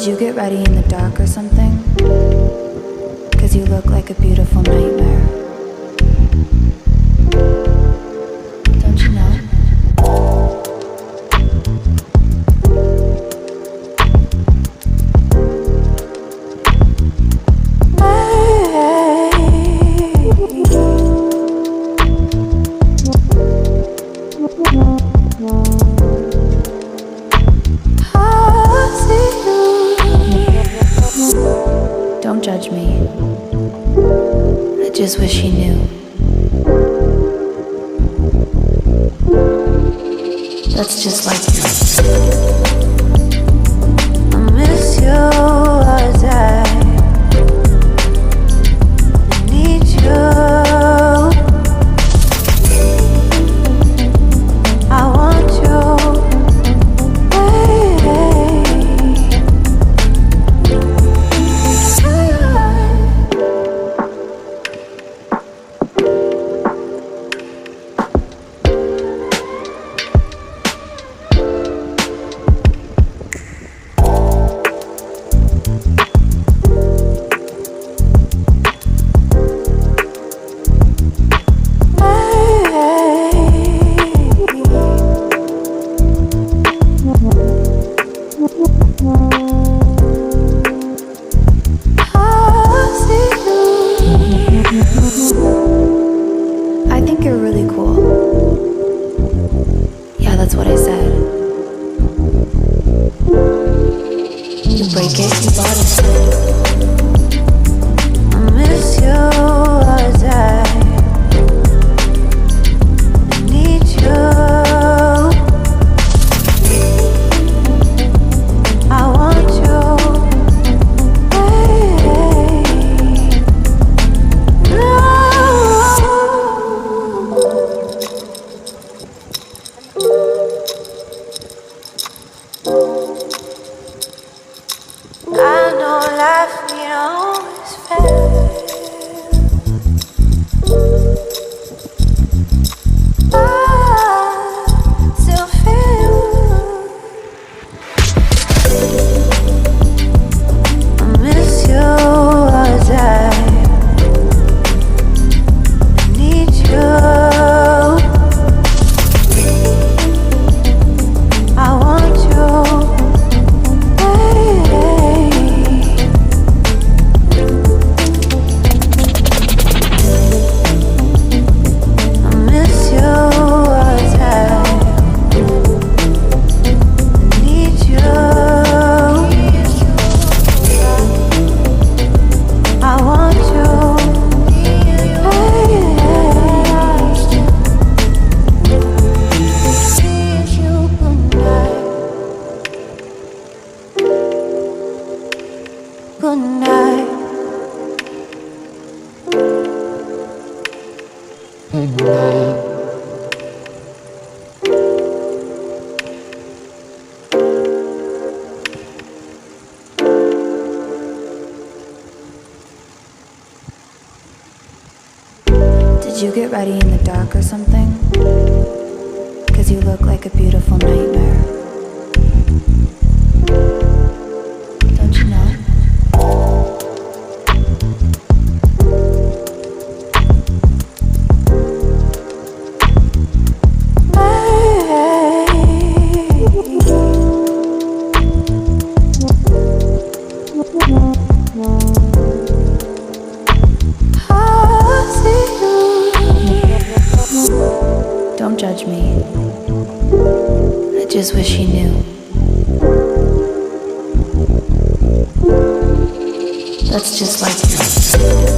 Did you get ready in the dark or something? 'Cause you look like a beautiful nightmare. Don't you know? Don't judge me. I just wish he knew. That's just like you. I miss you as I need you. I want you. I think you're really cool. Yeah, that's what I said. You break it, you bought it. I miss you as I need you. I want you. I know life ain't always fair. I still feel I miss you as I need you. I want you. Good night. Good night. Did you get ready in the dark or something? 'Cause you look like a beautiful nightmare. Don't you know? Don't judge me. I just wish he knew. That's just like you.